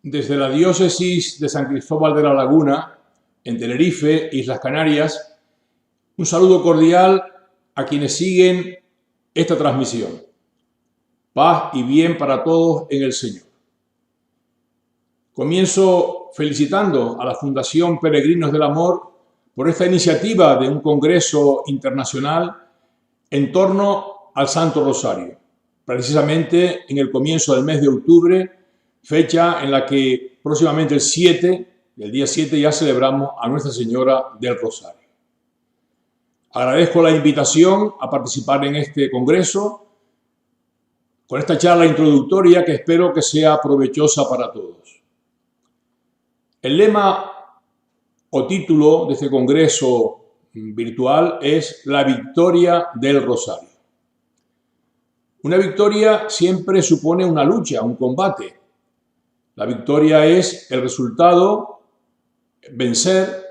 Desde la diócesis de San Cristóbal de la Laguna, en Tenerife, Islas Canarias, un saludo cordial a quienes siguen esta transmisión. Paz y bien para todos en el Señor. Comienzo felicitando a la Fundación Peregrinos del Amor por esta iniciativa de un congreso internacional en torno al Santo Rosario, precisamente en el comienzo del mes de octubre, fecha en la que próximamente el día 7 ya celebramos a Nuestra Señora del Rosario. Agradezco la invitación a participar en este congreso con esta charla introductoria que espero que sea provechosa para todos. El lema o título de este congreso virtual es La victoria del Rosario. Una victoria siempre supone una lucha, un combate. La victoria es el resultado, vencer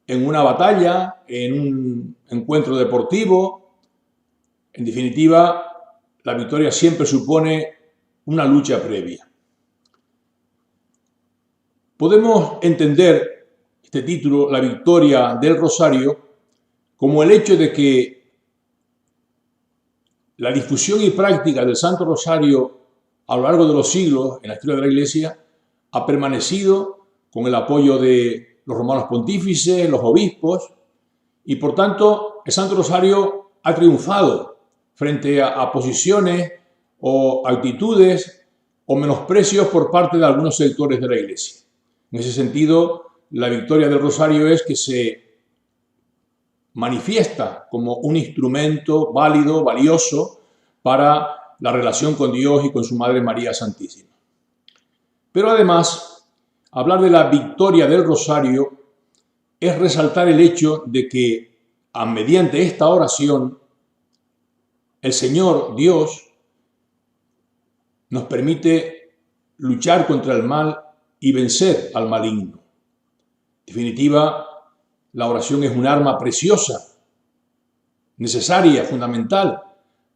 en una batalla, en un encuentro deportivo. En definitiva, la victoria siempre supone una lucha previa. Podemos entender este título, La victoria del Rosario, como el hecho de que la difusión y práctica del Santo Rosario a lo largo de los siglos en la historia de la Iglesia ha permanecido con el apoyo de los romanos pontífices, los obispos, y por tanto el Santo Rosario ha triunfado frente a posiciones o actitudes o menosprecios por parte de algunos sectores de la Iglesia. En ese sentido, la victoria del Rosario es que se manifiesta como un instrumento válido, valioso para la relación con Dios y con su Madre María Santísima. Pero además, hablar de la victoria del Rosario es resaltar el hecho de que mediante esta oración el Señor Dios nos permite luchar contra el mal y vencer al maligno. En definitiva, la oración es un arma preciosa, necesaria, fundamental,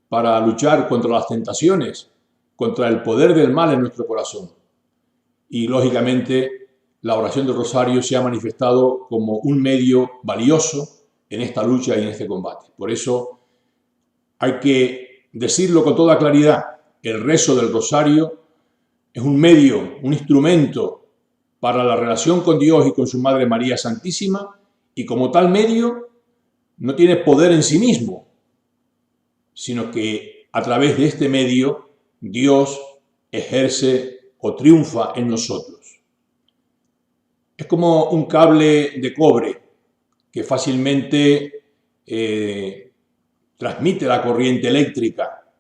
para luchar contra las tentaciones, contra el poder del mal en nuestro corazón. Y, lógicamente, la oración del Rosario se ha manifestado como un medio valioso en esta lucha y en este combate. Por eso hay que decirlo con toda claridad. El rezo del Rosario es un medio, un instrumento para la relación con Dios y con su Madre María Santísima, y como tal medio no tiene poder en sí mismo, sino que a través de este medio Dios ejerce o triunfa en nosotros. Es como un cable de cobre que fácilmente transmite la corriente eléctrica.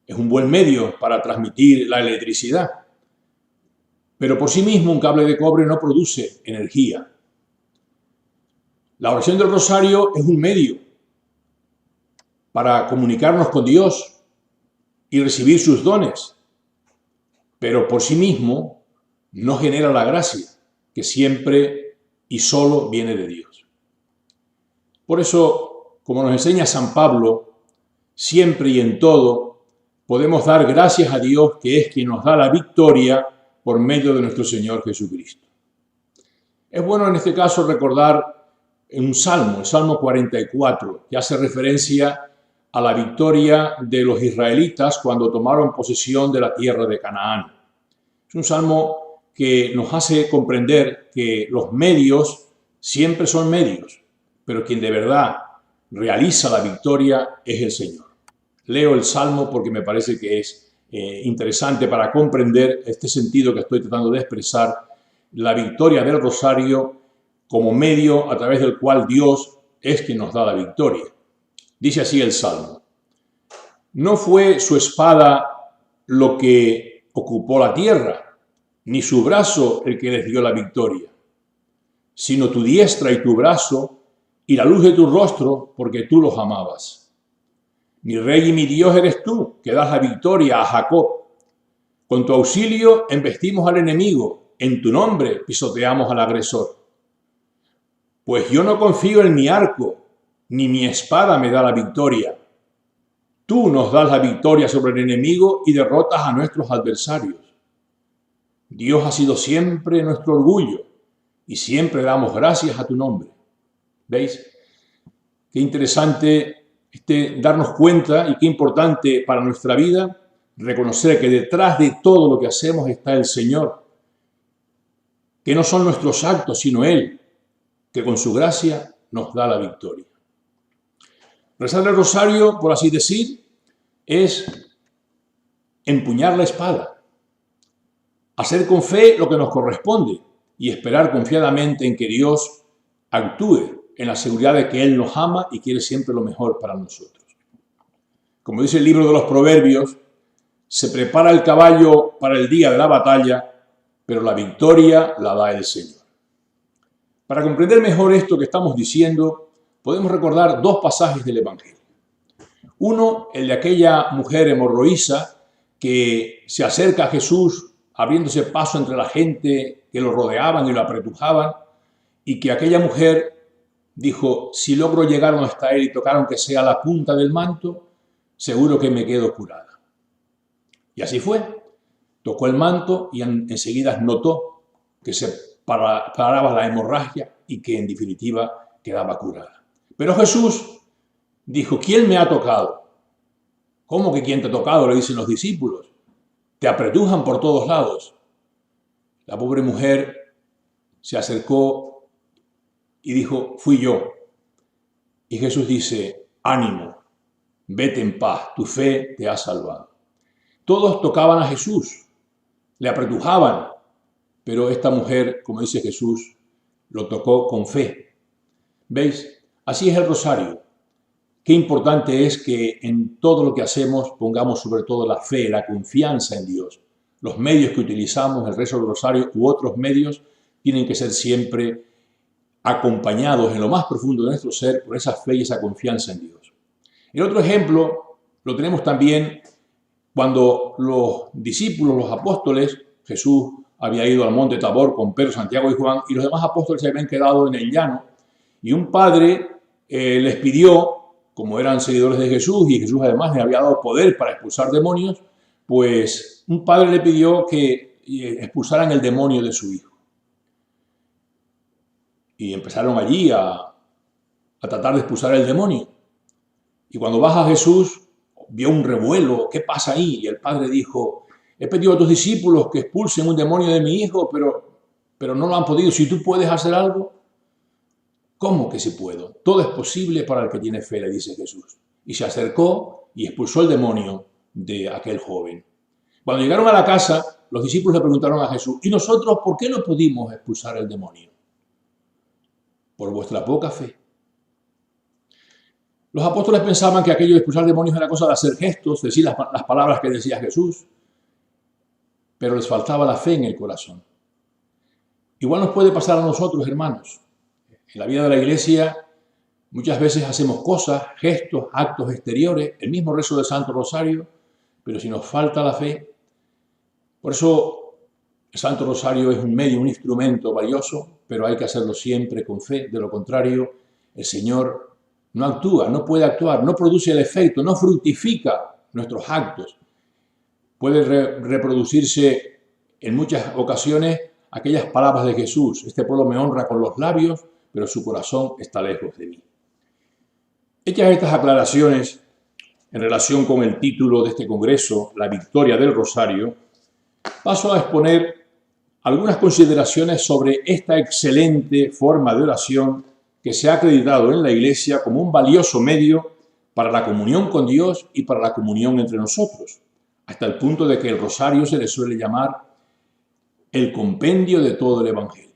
Es un buen medio para transmitir la electricidad. Pero por sí mismo un cable de cobre no produce energía. La oración del Rosario es un medio para comunicarnos con Dios y recibir sus dones, pero por sí mismo no genera la gracia que siempre y solo viene de Dios. Por eso, como nos enseña San Pablo, siempre y en todo podemos dar gracias a Dios, que es quien nos da la victoria por medio de nuestro Señor Jesucristo. Es bueno en este caso recordar un salmo, el Salmo 44, que hace referencia a la victoria de los israelitas cuando tomaron posesión de la tierra de Canaán. Es un salmo que nos hace comprender que los medios siempre son medios, pero quien de verdad realiza la victoria es el Señor. Leo el salmo porque me parece que es interesante para comprender este sentido que estoy tratando de expresar, la victoria del Rosario como medio a través del cual Dios es quien nos da la victoria. Dice así el Salmo: no fue su espada lo que ocupó la tierra, ni su brazo el que les dio la victoria, sino tu diestra y tu brazo y la luz de tu rostro, porque tú los amabas. Mi rey y mi Dios eres tú, que das la victoria a Jacob. Con tu auxilio embestimos al enemigo, en tu nombre pisoteamos al agresor. Pues yo no confío en mi arco, ni mi espada me da la victoria. Tú nos das la victoria sobre el enemigo y derrotas a nuestros adversarios. Dios ha sido siempre nuestro orgullo y siempre damos gracias a tu nombre. ¿Veis? Qué interesante darnos cuenta y qué importante para nuestra vida reconocer que detrás de todo lo que hacemos está el Señor, que no son nuestros actos, sino Él, que con su gracia nos da la victoria. Rezar el rosario, por así decir, es empuñar la espada, hacer con fe lo que nos corresponde y esperar confiadamente en que Dios actúe en la seguridad de que Él nos ama y quiere siempre lo mejor para nosotros. Como dice el libro de los Proverbios, se prepara el caballo para el día de la batalla, pero la victoria la da el Señor. Para comprender mejor esto que estamos diciendo, podemos recordar dos pasajes del Evangelio. Uno, el de aquella mujer hemorroísa que se acerca a Jesús abriéndose paso entre la gente que lo rodeaban y lo apretujaban, y que aquella mujer dijo, si logro llegar donde está Él y tocar aunque sea la punta del manto, seguro que me quedo curada. Y así fue. Tocó el manto y enseguida notó que se paraba la hemorragia y que en definitiva quedaba curada. Pero Jesús dijo, ¿quién me ha tocado? ¿Cómo que quién te ha tocado? Le dicen los discípulos. Te apretujan por todos lados. La pobre mujer se acercó y dijo, fui yo. Y Jesús dice, ánimo, vete en paz, tu fe te ha salvado. Todos tocaban a Jesús, le apretujaban, pero esta mujer, como dice Jesús, lo tocó con fe. ¿Veis? Así es el rosario. Qué importante es que en todo lo que hacemos pongamos sobre todo la fe, la confianza en Dios. Los medios que utilizamos, el rezo del rosario u otros medios, tienen que ser siempre acompañados en lo más profundo de nuestro ser por esa fe y esa confianza en Dios. El otro ejemplo lo tenemos también cuando los discípulos, los apóstoles, Jesús había ido al monte Tabor con Pedro, Santiago y Juan, y los demás apóstoles se habían quedado en el llano, y un padre les pidió, como eran seguidores de Jesús, y Jesús además le había dado poder para expulsar demonios, pues un padre le pidió que expulsaran el demonio de su hijo. Y empezaron allí a tratar de expulsar el demonio. Y cuando baja Jesús, vio un revuelo, ¿qué pasa ahí? Y el padre dijo, he pedido a tus discípulos que expulsen un demonio de mi hijo, pero no lo han podido. Si tú puedes hacer algo, ¿cómo que sí puedo? Todo es posible para el que tiene fe, le dice Jesús. Y se acercó y expulsó el demonio de aquel joven. Cuando llegaron a la casa, los discípulos le preguntaron a Jesús, ¿y nosotros por qué no pudimos expulsar el demonio? Por vuestra poca fe. Los apóstoles pensaban que aquello de expulsar demonios era cosa de hacer gestos, decir las palabras que decía Jesús, pero les faltaba la fe en el corazón. Igual nos puede pasar a nosotros, hermanos. En la vida de la iglesia muchas veces hacemos cosas, gestos, actos exteriores, el mismo rezo del Santo Rosario, pero si nos falta la fe. Por eso el Santo Rosario es un medio, un instrumento valioso, pero hay que hacerlo siempre con fe. De lo contrario, el Señor no actúa, no puede actuar, no produce el efecto, no fructifica nuestros actos. Puede reproducirse en muchas ocasiones aquellas palabras de Jesús. Este pueblo me honra con los labios, pero su corazón está lejos de mí. Hechas estas aclaraciones en relación con el título de este congreso, La victoria del Rosario, paso a exponer algunas consideraciones sobre esta excelente forma de oración que se ha acreditado en la Iglesia como un valioso medio para la comunión con Dios y para la comunión entre nosotros, hasta el punto de que el rosario se le suele llamar el compendio de todo el Evangelio.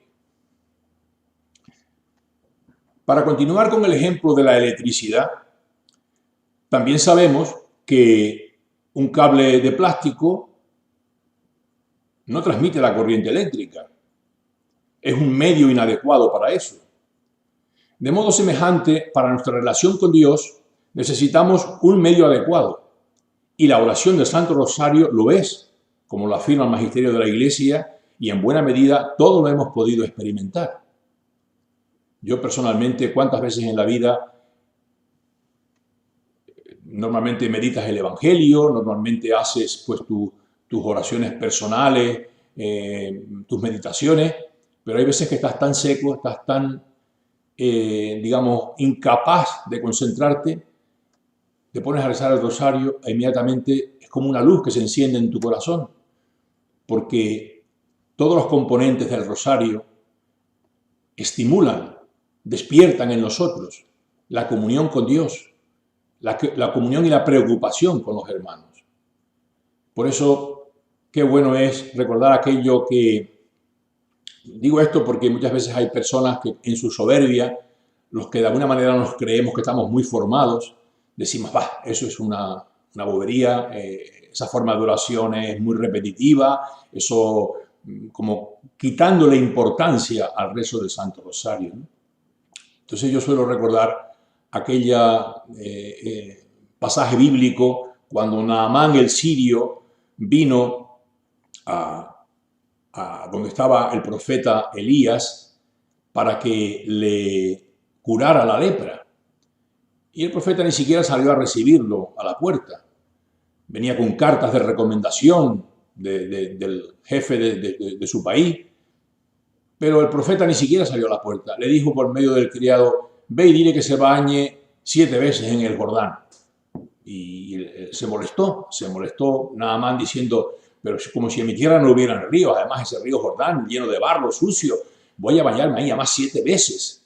Para continuar con el ejemplo de la electricidad, también sabemos que un cable de plástico no transmite la corriente eléctrica. Es un medio inadecuado para eso. De modo semejante, para nuestra relación con Dios, necesitamos un medio adecuado. Y la oración del Santo Rosario lo es, como lo afirma el magisterio de la Iglesia, y en buena medida todos lo hemos podido experimentar. Yo personalmente, ¿cuántas veces en la vida normalmente meditas el Evangelio, normalmente haces pues tus oraciones personales tus meditaciones, pero hay veces que estás tan seco, estás tan, digamos, incapaz de concentrarte, te pones a rezar el rosario e inmediatamente es como una luz que se enciende en tu corazón, porque todos los componentes del rosario estimulan, despiertan en nosotros la comunión con Dios, la comunión y la preocupación con los hermanos. Por eso, qué bueno es recordar aquello que... Digo esto porque muchas veces hay personas que en su soberbia, los que de alguna manera nos creemos que estamos muy formados, decimos, bah, eso es una bobería, esa forma de oración es muy repetitiva, eso como quitándole importancia al rezo del Santo Rosario, ¿no? Entonces yo suelo recordar aquella pasaje bíblico cuando Naamán el sirio vino a donde estaba el profeta Elías para que le curara la lepra. Y el profeta ni siquiera salió a recibirlo a la puerta. Venía con cartas de recomendación del jefe de su país, pero el profeta ni siquiera salió a la puerta. Le dijo por medio del criado, ve y dile que se bañe 7 veces en el Jordán. Y se molestó Naamán diciendo, pero como si en mi tierra no hubieran ríos, además ese río Jordán lleno de barro sucio, voy a bañarme ahí además 7 veces.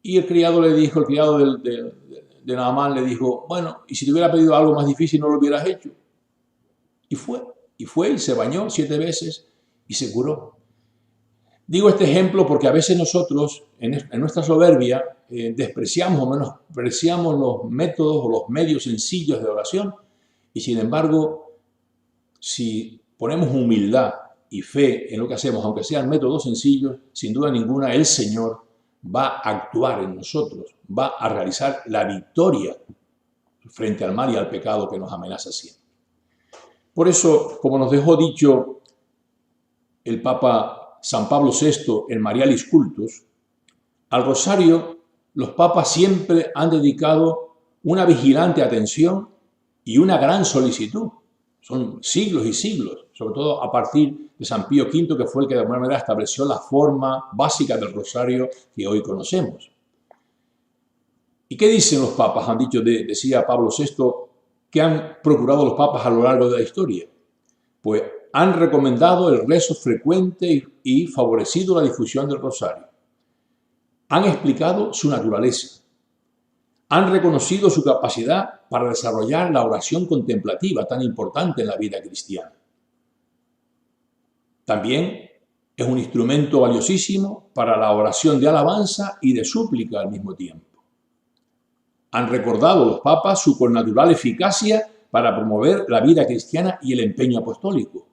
Y el criado le dijo, el criado de Naamán le dijo, bueno, y si te hubiera pedido algo más difícil no lo hubieras hecho. Y fue y se bañó 7 veces y se curó. Digo este ejemplo porque a veces nosotros, en nuestra soberbia, despreciamos o menospreciamos los métodos o los medios sencillos de oración y sin embargo, si ponemos humildad y fe en lo que hacemos, aunque sean métodos sencillos, sin duda ninguna el Señor va a actuar en nosotros, va a realizar la victoria frente al mal y al pecado que nos amenaza siempre. Por eso, como nos dejó dicho el Papa San Pablo VI en Marialis Cultus, al rosario los papas siempre han dedicado una vigilante atención y una gran solicitud. Son siglos y siglos, sobre todo a partir de San Pío V, que fue el que de alguna manera estableció la forma básica del rosario que hoy conocemos. ¿Y qué dicen los papas? Han dicho, decía Pablo VI, que han procurado los papas a lo largo de la historia. Pues han recomendado el rezo frecuente y favorecido la difusión del rosario. Han explicado su naturaleza. Han reconocido su capacidad para desarrollar la oración contemplativa tan importante en la vida cristiana. También es un instrumento valiosísimo para la oración de alabanza y de súplica al mismo tiempo. Han recordado los papas su connatural eficacia para promover la vida cristiana y el empeño apostólico.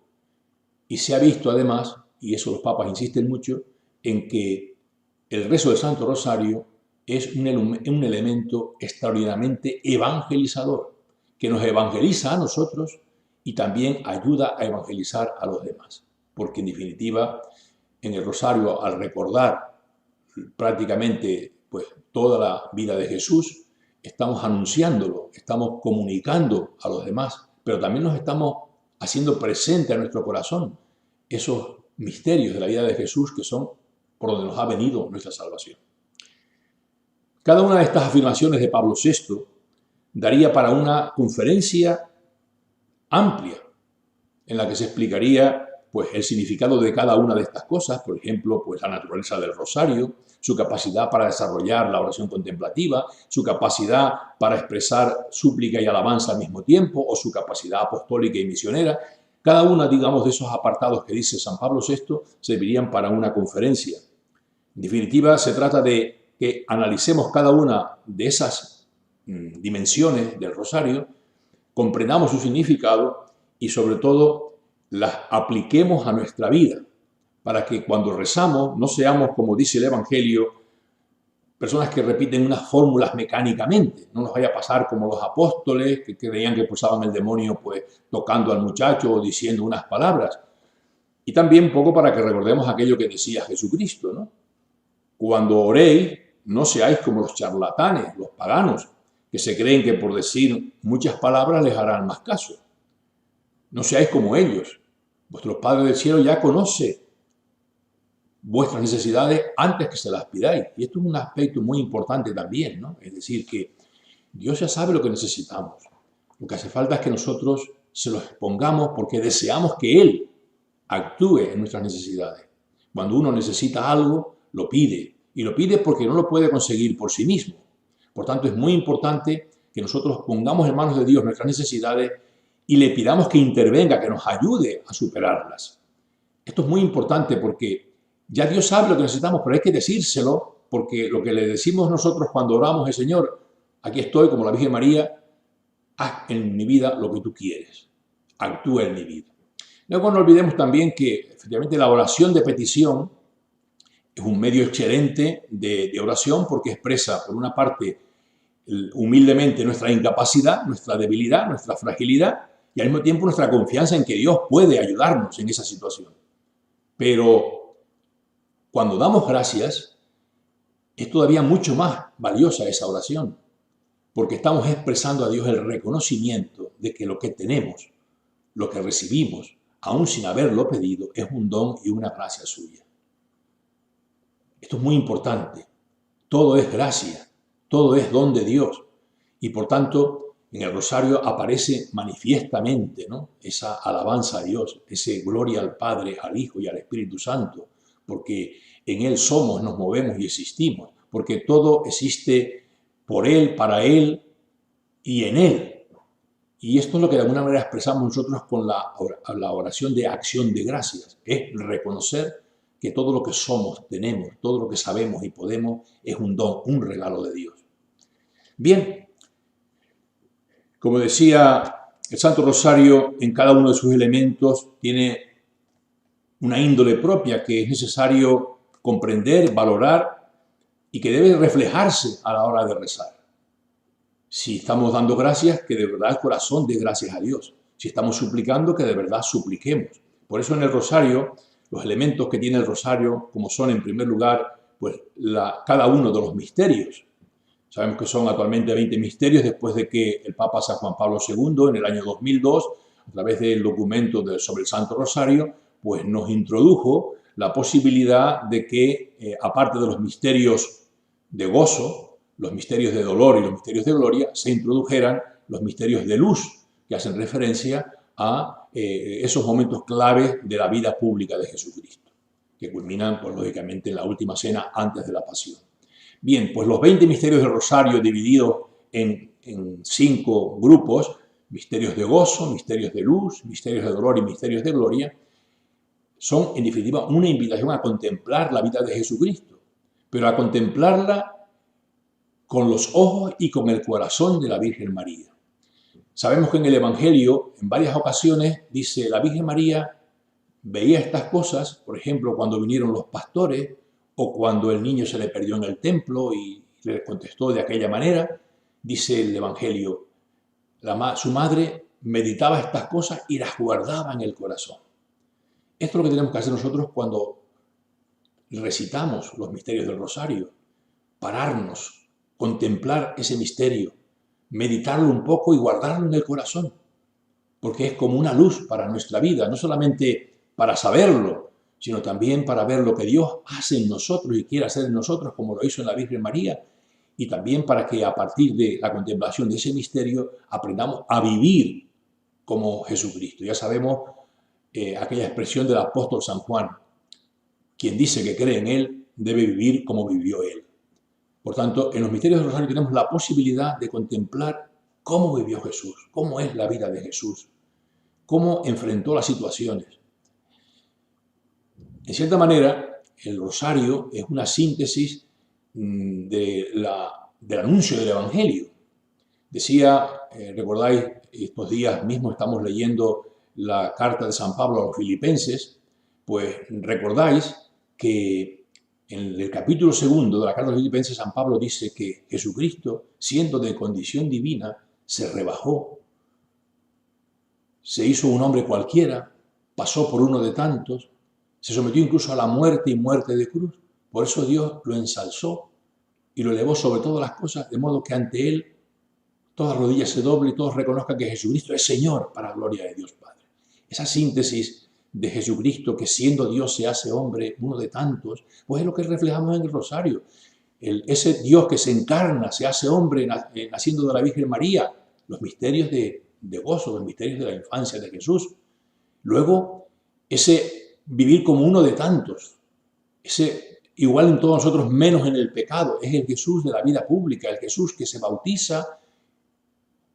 Y se ha visto además, y eso los papas insisten mucho, en que el rezo del Santo Rosario es un elemento extraordinariamente evangelizador, que nos evangeliza a nosotros y también ayuda a evangelizar a los demás. Porque en definitiva, en el Rosario, al recordar prácticamente pues, toda la vida de Jesús, estamos anunciándolo, estamos comunicando a los demás, pero también nos estamos haciendo presente a nuestro corazón esos misterios de la vida de Jesús que son por donde nos ha venido nuestra salvación. Cada una de estas afirmaciones de Pablo VI daría para una conferencia amplia en la que se explicaría pues, el significado de cada una de estas cosas, por ejemplo, pues, la naturaleza del rosario, su capacidad para desarrollar la oración contemplativa, su capacidad para expresar súplica y alabanza al mismo tiempo, o su capacidad apostólica y misionera. Cada una, digamos, de esos apartados que dice San Pablo VI servirían para una conferencia. En definitiva, se trata de que analicemos cada una de esas dimensiones del rosario, comprendamos su significado y, sobre todo, las apliquemos a nuestra vida, para que cuando rezamos no seamos, como dice el Evangelio, personas que repiten unas fórmulas mecánicamente. No nos vaya a pasar como los apóstoles que creían que expulsaban el demonio pues tocando al muchacho o diciendo unas palabras. Y también un poco para que recordemos aquello que decía Jesucristo, ¿no? Cuando oréis, no seáis como los charlatanes, los paganos, que se creen que por decir muchas palabras les harán más caso. No seáis como ellos. Vuestro Padre del cielo ya conoce vuestras necesidades antes que se las pidáis. Y esto es un aspecto muy importante también, ¿no? Es decir, que Dios ya sabe lo que necesitamos. Lo que hace falta es que nosotros se lo expongamos porque deseamos que Él actúe en nuestras necesidades. Cuando uno necesita algo, lo pide. Y lo pide porque no lo puede conseguir por sí mismo. Por tanto, es muy importante que nosotros pongamos en manos de Dios nuestras necesidades y le pidamos que intervenga, que nos ayude a superarlas. Esto es muy importante porque ya Dios sabe lo que necesitamos, pero hay que decírselo, porque lo que le decimos nosotros cuando oramos es: Señor, aquí estoy como la Virgen María, haz en mi vida lo que tú quieres, actúa en mi vida. Luego no olvidemos también que efectivamente la oración de petición es un medio excelente de oración porque expresa, por una parte, humildemente nuestra incapacidad, nuestra debilidad, nuestra fragilidad y al mismo tiempo nuestra confianza en que Dios puede ayudarnos en esa situación. Pero cuando damos gracias, es todavía mucho más valiosa esa oración, porque estamos expresando a Dios el reconocimiento de que lo que tenemos, lo que recibimos, aún sin haberlo pedido, es un don y una gracia suya. Esto es muy importante. Todo es gracia, todo es don de Dios. Y por tanto, en el rosario aparece manifiestamente, ¿no?, esa alabanza a Dios, ese gloria al Padre, al Hijo y al Espíritu Santo, porque en Él somos, nos movemos y existimos, porque todo existe por Él, para Él y en Él. Y esto es lo que de alguna manera expresamos nosotros con la oración de acción de gracias, es reconocer que todo lo que somos, tenemos, todo lo que sabemos y podemos es un don, un regalo de Dios. Bien, como decía, el Santo Rosario en cada uno de sus elementos tiene una índole propia que es necesario comprender, valorar y que debe reflejarse a la hora de rezar. Si estamos dando gracias, que de verdad el corazón dé gracias a Dios. Si estamos suplicando, que de verdad supliquemos. Por eso en el rosario, los elementos que tiene el rosario, como son en primer lugar, pues cada uno de los misterios. Sabemos que son actualmente 20 misterios después de que el Papa San Juan Pablo II, en el año 2002, a través del documento sobre el Santo Rosario, pues nos introdujo la posibilidad de que, aparte de los misterios de gozo, los misterios de dolor y los misterios de gloria, se introdujeran los misterios de luz, que hacen referencia a esos momentos claves de la vida pública de Jesucristo, que culminan, pues, lógicamente, en la última cena antes de la pasión. Bien, pues los 20 misterios del rosario divididos en 5 grupos, misterios de gozo, misterios de luz, misterios de dolor y misterios de gloria, son en definitiva una invitación a contemplar la vida de Jesucristo, pero a contemplarla con los ojos y con el corazón de la Virgen María. Sabemos que en el Evangelio, en varias ocasiones, dice la Virgen María veía estas cosas, por ejemplo, cuando vinieron los pastores o cuando el niño se le perdió en el templo y le contestó de aquella manera. Dice el Evangelio, su madre meditaba estas cosas y las guardaba en el corazón. Esto es lo que tenemos que hacer nosotros cuando recitamos los misterios del rosario, pararnos, contemplar ese misterio, meditarlo un poco y guardarlo en el corazón, porque es como una luz para nuestra vida, no solamente para saberlo, sino también para ver lo que Dios hace en nosotros y quiere hacer en nosotros, como lo hizo en la Virgen María, y también para que a partir de la contemplación de ese misterio aprendamos a vivir como Jesucristo. Ya sabemos aquella expresión del apóstol San Juan: quien dice que cree en Él debe vivir como vivió Él. Por tanto, en los misterios del rosario tenemos la posibilidad de contemplar cómo vivió Jesús, cómo es la vida de Jesús, cómo enfrentó las situaciones. En cierta manera, el rosario es una síntesis del anuncio del Evangelio. Decía, recordáis, estos días mismo estamos leyendo la carta de San Pablo a los Filipenses, pues recordáis que en el capítulo 2 de la carta de los Filipenses, San Pablo dice que Jesucristo, siendo de condición divina, se rebajó, se hizo un hombre cualquiera, pasó por uno de tantos, se sometió incluso a la muerte y muerte de cruz. Por eso Dios lo ensalzó y lo elevó sobre todas las cosas, de modo que ante Él toda rodilla se doble y todos reconozcan que Jesucristo es Señor, para gloria de Dios Padre. Esa síntesis de Jesucristo, que siendo Dios se hace hombre, uno de tantos, pues es lo que reflejamos en el rosario. Ese Dios que se encarna, se hace hombre, naciendo de la Virgen María, los misterios de gozo, los misterios de la infancia de Jesús. Luego, ese vivir como uno de tantos, ese igual en todos nosotros, menos en el pecado, es el Jesús de la vida pública, el Jesús que se bautiza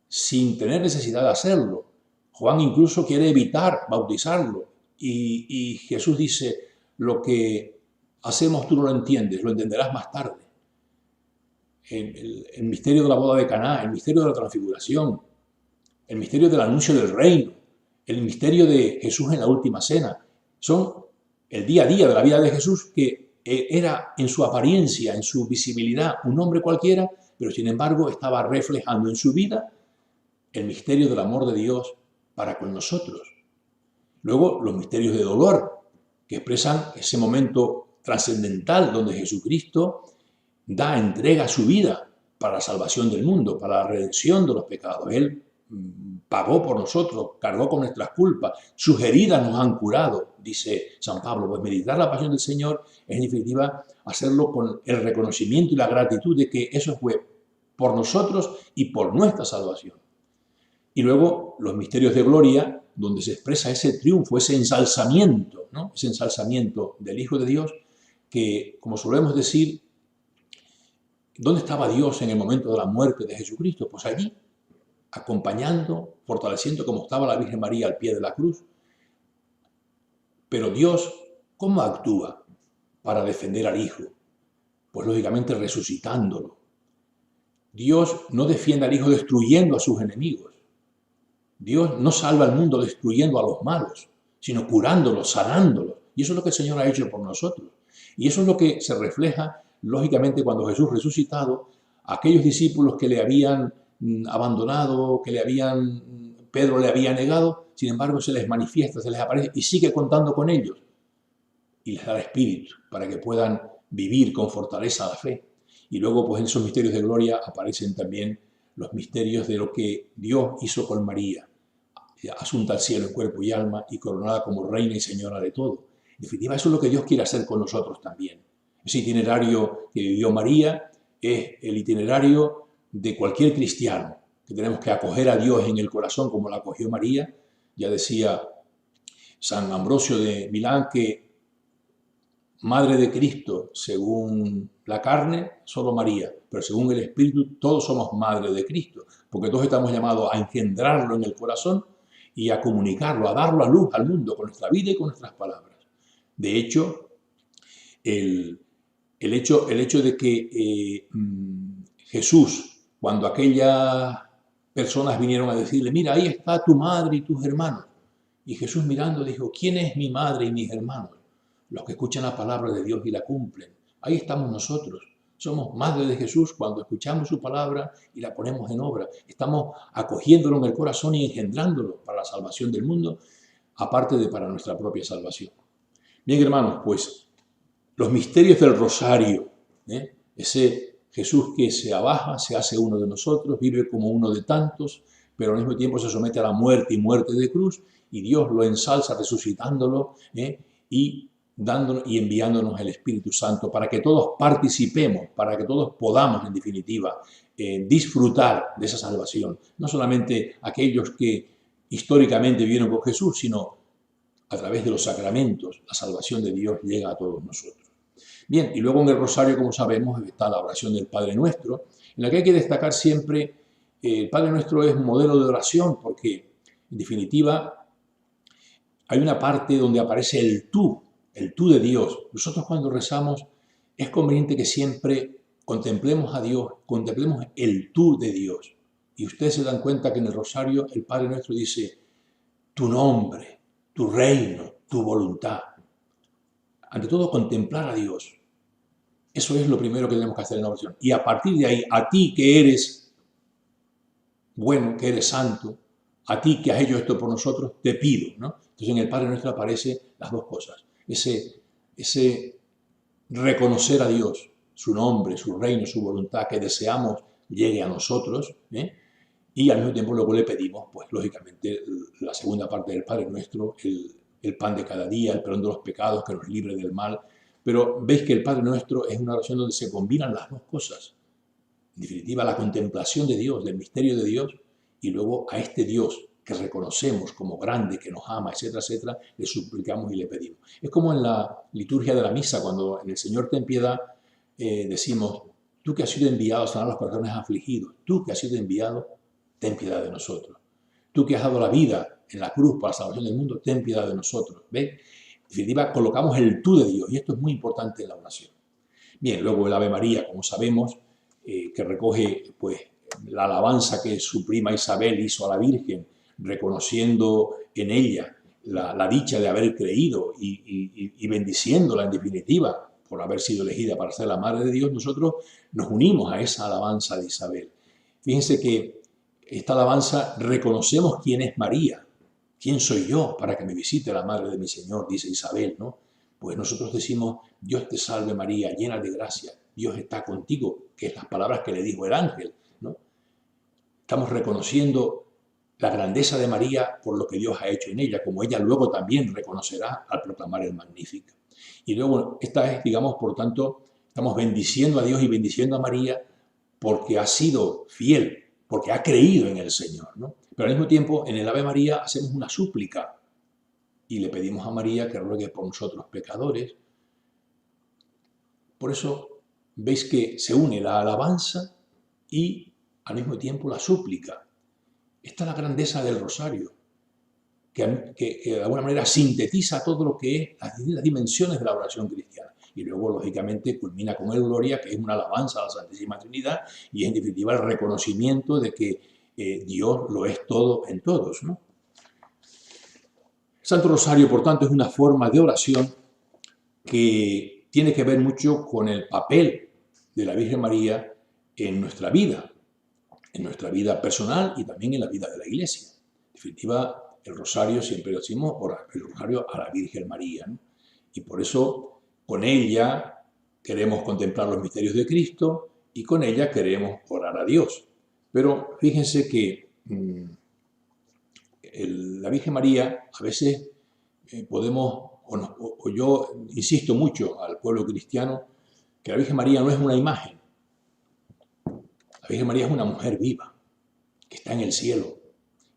sin tener necesidad de hacerlo. Juan incluso quiere evitar bautizarlo y Jesús dice, lo que hacemos tú no lo entiendes, lo entenderás más tarde. El misterio de la boda de Caná, el misterio de la transfiguración, el misterio del anuncio del reino, el misterio de Jesús en la última cena, son el día a día de la vida de Jesús, que era en su apariencia, en su visibilidad, un hombre cualquiera, pero sin embargo estaba reflejando en su vida el misterio del amor de Dios para con nosotros. Luego, los misterios de dolor, que expresan ese momento trascendental donde Jesucristo entrega su vida para la salvación del mundo, para la redención de los pecados. Él pagó por nosotros, cargó con nuestras culpas, sus heridas nos han curado, dice San Pablo. Pues meditar la pasión del Señor es en definitiva hacerlo con el reconocimiento y la gratitud de que eso fue por nosotros y por nuestra salvación. Y luego los misterios de gloria, donde se expresa ese triunfo, ese ensalzamiento, ¿no? Ese ensalzamiento del Hijo de Dios, que, como solemos decir, ¿dónde estaba Dios en el momento de la muerte de Jesucristo? Pues allí, acompañando, fortaleciendo como estaba la Virgen María al pie de la cruz. Pero Dios, ¿cómo actúa para defender al Hijo? Pues lógicamente resucitándolo. Dios no defiende al Hijo destruyendo a sus enemigos. Dios no salva al mundo destruyendo a los malos, sino curándolos, sanándolos. Y eso es lo que el Señor ha hecho por nosotros. Y eso es lo que se refleja, lógicamente, cuando Jesús resucitado, aquellos discípulos que le habían abandonado, Pedro le había negado, sin embargo se les manifiesta, se les aparece y sigue contando con ellos. Y les da el Espíritu para que puedan vivir con fortaleza la fe. Y luego, pues en esos misterios de gloria aparecen también los misterios de lo que Dios hizo con María, asunta al cielo en cuerpo y alma y coronada como reina y señora de todo. En definitiva, eso es lo que Dios quiere hacer con nosotros también. Ese itinerario que vivió María es el itinerario de cualquier cristiano, que tenemos que acoger a Dios en el corazón como la acogió María. Ya decía San Ambrosio de Milán que Madre de Cristo, según la carne, solo María, pero según el Espíritu, todos somos Madre de Cristo, porque todos estamos llamados a engendrarlo en el corazón y a comunicarlo, a darlo a luz al mundo con nuestra vida y con nuestras palabras. De hecho, el hecho de que Jesús, cuando aquellas personas vinieron a decirle, mira, ahí está tu madre y tus hermanos, y Jesús mirando dijo, ¿quién es mi madre y mis hermanos? Los que escuchan la palabra de Dios y la cumplen. Ahí estamos nosotros. Somos madre de Jesús cuando escuchamos su palabra y la ponemos en obra. Estamos acogiéndolo en el corazón y engendrándolo para la salvación del mundo, aparte de para nuestra propia salvación. Bien, hermanos, pues los misterios del rosario, ese Jesús que se abaja, se hace uno de nosotros, vive como uno de tantos, pero al mismo tiempo se somete a la muerte y muerte de cruz, y Dios lo ensalza resucitándolo y dándonos y enviándonos el Espíritu Santo para que todos participemos, para que todos podamos, en definitiva, disfrutar de esa salvación. No solamente aquellos que históricamente vivieron con Jesús, sino a través de los sacramentos, la salvación de Dios llega a todos nosotros. Bien, y luego en el rosario, como sabemos, está la oración del Padre Nuestro, en la que hay que destacar siempre, el Padre Nuestro es un modelo de oración porque, en definitiva, hay una parte donde aparece el tú de Dios. Nosotros cuando rezamos es conveniente que siempre contemplemos a Dios, contemplemos el tú de Dios. Y ustedes se dan cuenta que en el rosario el Padre Nuestro dice, tu nombre, tu reino, tu voluntad. Ante todo, contemplar a Dios. Eso es lo primero que tenemos que hacer en la oración. Y a partir de ahí, a ti que eres bueno, que eres santo, a ti que has hecho esto por nosotros, te pido, ¿no? Entonces en el Padre Nuestro aparecen las dos cosas. Ese reconocer a Dios, su nombre, su reino, su voluntad, que deseamos llegue a nosotros, y al mismo tiempo luego le pedimos, pues lógicamente, la segunda parte del Padre Nuestro, el el pan de cada día, el perdón de los pecados que nos libre del mal. Pero veis que el Padre Nuestro es una oración donde se combinan las dos cosas. En definitiva, la contemplación de Dios, del misterio de Dios, y luego a este Dios que reconocemos como grande, que nos ama, etcétera, etcétera, le suplicamos y le pedimos. Es como en la liturgia de la misa, cuando en el Señor ten piedad decimos, tú que has sido enviado a sanar a los corazones afligidos, tú que has sido enviado, ten piedad de nosotros. Tú que has dado la vida en la cruz para la salvación del mundo, ten piedad de nosotros. ¿Ves? En definitiva, colocamos el tú de Dios, y esto es muy importante en la oración. Bien, luego el Ave María, como sabemos, que recoge pues, la alabanza que su prima Isabel hizo a la Virgen, reconociendo en ella la dicha de haber creído y bendiciéndola en definitiva por haber sido elegida para ser la Madre de Dios. Nosotros nos unimos a esa alabanza de Isabel. Fíjense que esta alabanza reconocemos quién es María. ¿Quién soy yo para que me visite la Madre de mi Señor? Dice Isabel, ¿no? Pues nosotros decimos, Dios te salve María, llena de gracia, Dios está contigo, que es las palabras que le dijo el ángel, ¿no? Estamos reconociendo la grandeza de María por lo que Dios ha hecho en ella, como ella luego también reconocerá al proclamar el Magníficat. Y luego, esta es, digamos, por tanto, estamos bendiciendo a Dios y bendiciendo a María porque ha sido fiel, porque ha creído en el Señor, ¿no? Pero al mismo tiempo, en el Ave María hacemos una súplica y le pedimos a María que ruegue por nosotros pecadores. Por eso veis que se une la alabanza y al mismo tiempo la súplica. Esta es la grandeza del rosario, que de alguna manera sintetiza todo lo que es las dimensiones de la oración cristiana. Y luego, lógicamente, culmina con el Gloria, que es una alabanza a la Santísima Trinidad y es en definitiva el reconocimiento de que Dios lo es todo en todos, ¿no? Santo Rosario, por tanto, es una forma de oración que tiene que ver mucho con el papel de la Virgen María en nuestra vida personal y también en la vida de la Iglesia. En definitiva, el rosario, siempre lo decimos, el rosario a la Virgen María, ¿no? Y por eso, con ella queremos contemplar los misterios de Cristo y con ella queremos orar a Dios. Pero fíjense que la Virgen María, a veces podemos, o yo insisto mucho al pueblo cristiano, que la Virgen María no es una imagen. La Virgen María es una mujer viva, que está en el cielo.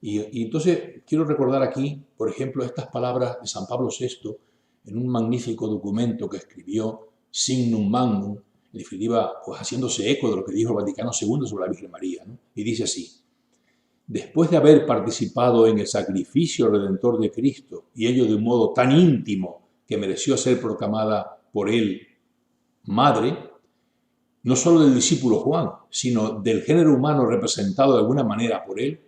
Y entonces quiero recordar aquí, por ejemplo, estas palabras de San Pablo VI en un magnífico documento que escribió Signum Magnum, en definitiva, pues haciéndose eco de lo que dijo el Vaticano II sobre la Virgen María, ¿no? Y dice así: después de haber participado en el sacrificio redentor de Cristo, y ello de un modo tan íntimo que mereció ser proclamada por él madre, no solo del discípulo Juan, sino del género humano representado de alguna manera por él,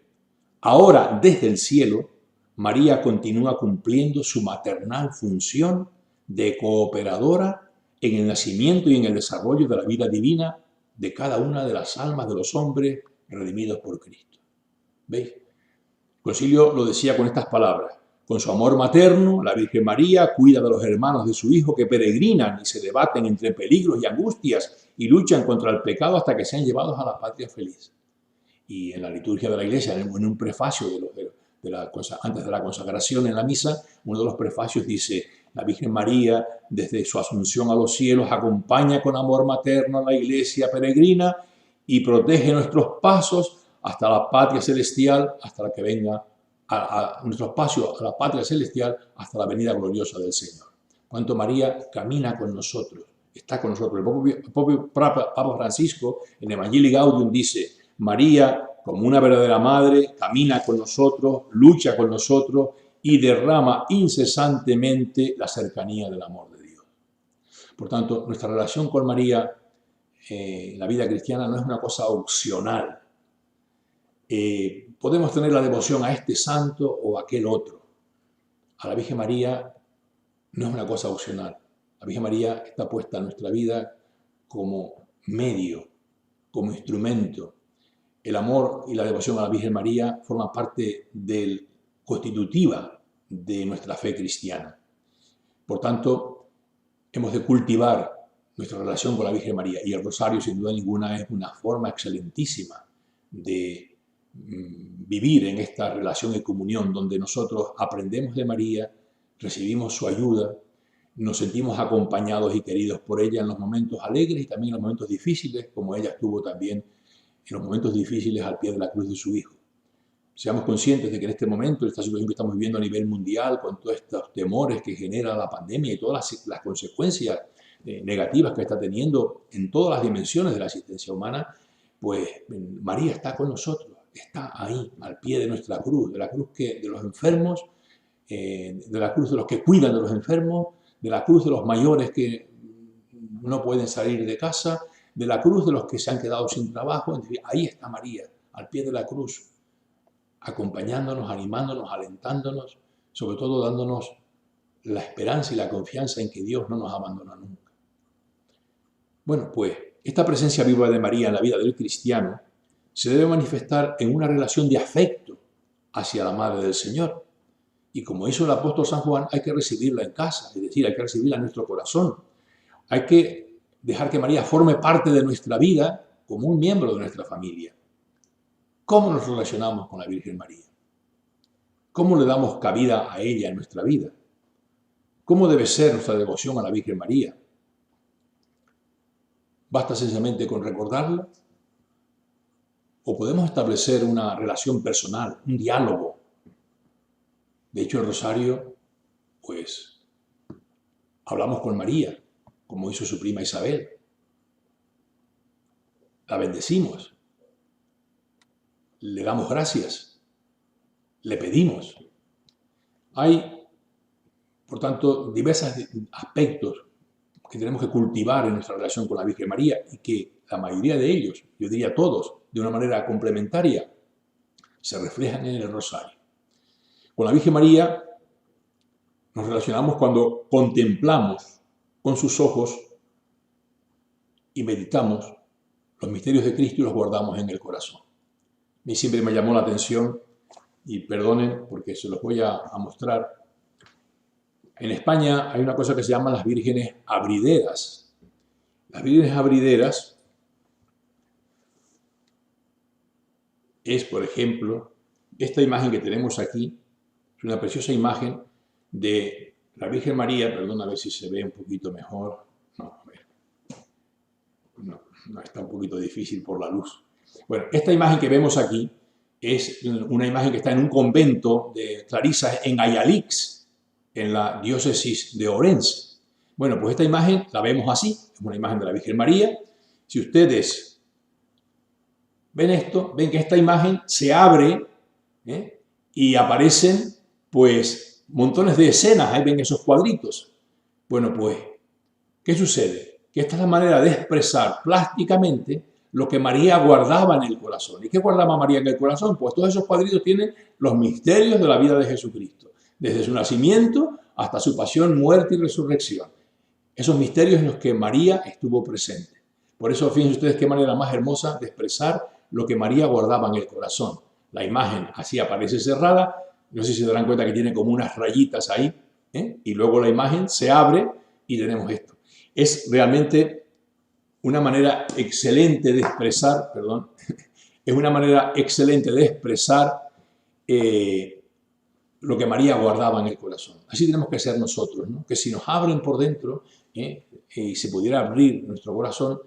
ahora desde el cielo, María continúa cumpliendo su maternal función de cooperadora en el nacimiento y en el desarrollo de la vida divina de cada una de las almas de los hombres redimidos por Cristo. ¿Veis? El concilio lo decía con estas palabras: con su amor materno, la Virgen María cuida de los hermanos de su Hijo que peregrinan y se debaten entre peligros y angustias y luchan contra el pecado hasta que sean llevados a la patria feliz. Y en la liturgia de la Iglesia, en un prefacio antes de la consagración en la misa, uno de los prefacios dice: la Virgen María, desde su asunción a los cielos, acompaña con amor materno a la Iglesia peregrina y protege nuestros pasos hasta la patria celestial, hasta la que venga nuestro espacio a la patria celestial, hasta la venida gloriosa del Señor. Cuanto María camina con nosotros, está con nosotros. El propio Papa Francisco en Evangelii Gaudium dice: María, como una verdadera madre, camina con nosotros, lucha con nosotros y derrama incesantemente la cercanía del amor de Dios. Por tanto, nuestra relación con María en la vida cristiana no es una cosa opcional. Podemos tener la devoción a este santo o a aquel otro. A la Virgen María no es una cosa opcional. La Virgen María está puesta en nuestra vida como medio, como instrumento. El amor y la devoción a la Virgen María forman parte constitutiva de nuestra fe cristiana. Por tanto, hemos de cultivar nuestra relación con la Virgen María, y el rosario, sin duda ninguna, es una forma excelentísima de vivir en esta relación y comunión donde nosotros aprendemos de María, recibimos su ayuda, nos sentimos acompañados y queridos por ella en los momentos alegres y también en los momentos difíciles, como ella estuvo también en los momentos difíciles al pie de la cruz de su Hijo. Seamos conscientes de que en este momento, en esta situación que estamos viviendo a nivel mundial, con todos estos temores que genera la pandemia y todas las consecuencias negativas que está teniendo en todas las dimensiones de la existencia humana, pues María está con nosotros, está ahí, al pie de nuestra cruz, de la cruz de los enfermos, de la cruz de los que cuidan de los enfermos, de la cruz de los mayores que no pueden salir de casa, de la cruz de los que se han quedado sin trabajo. En fin, ahí está María, al pie de la cruz, acompañándonos, animándonos, alentándonos, sobre todo dándonos la esperanza y la confianza en que Dios no nos abandona nunca. Bueno, pues esta presencia viva de María en la vida del cristiano se debe manifestar en una relación de afecto hacia la Madre del Señor. Y como hizo el apóstol San Juan, hay que recibirla en casa, es decir, hay que recibirla en nuestro corazón. Hay que dejar que María forme parte de nuestra vida como un miembro de nuestra familia. ¿Cómo nos relacionamos con la Virgen María? ¿Cómo le damos cabida a ella en nuestra vida? ¿Cómo debe ser nuestra devoción a la Virgen María? ¿Basta sencillamente con recordarla? ¿O podemos establecer una relación personal, un diálogo? De hecho, el rosario, pues, hablamos con María, como hizo su prima Isabel. La bendecimos, le damos gracias, le pedimos. Hay, por tanto, diversos aspectos que tenemos que cultivar en nuestra relación con la Virgen María y que la mayoría de ellos, yo diría todos, de una manera complementaria, se reflejan en el rosario. Con la Virgen María nos relacionamos cuando contemplamos con sus ojos y meditamos los misterios de Cristo y los guardamos en el corazón. A mí siempre me llamó la atención, y perdonen porque se los voy a mostrar. En España hay una cosa que se llama las vírgenes abrideras. Las vírgenes abrideras es, por ejemplo, esta imagen que tenemos aquí. Es una preciosa imagen de la Virgen María. Perdón, a ver si se ve un poquito mejor. No, a ver. No, está un poquito difícil por la luz. Bueno, esta imagen que vemos aquí es una imagen que está en un convento de clarisas en Ayalix, en la diócesis de Orense. Bueno, pues esta imagen la vemos así, es una imagen de la Virgen María. Si ustedes ven esto, ven que esta imagen se abre y aparecen pues montones de escenas, ahí ven esos cuadritos. Bueno, pues, ¿qué sucede? Que esta es la manera de expresar plásticamente lo que María guardaba en el corazón. ¿Y qué guardaba María en el corazón? Pues todos esos cuadritos tienen los misterios de la vida de Jesucristo, desde su nacimiento hasta su pasión, muerte y resurrección. Esos misterios en los que María estuvo presente. Por eso, fíjense ustedes qué manera más hermosa de expresar lo que María guardaba en el corazón. La imagen así aparece cerrada, no sé si se darán cuenta que tiene como unas rayitas ahí, y luego la imagen se abre y tenemos esto. Es realmente una manera excelente de expresar, es una manera excelente de expresar lo que María guardaba en el corazón. Así tenemos que ser nosotros, ¿no? Que si nos abren por dentro y se pudiera abrir nuestro corazón,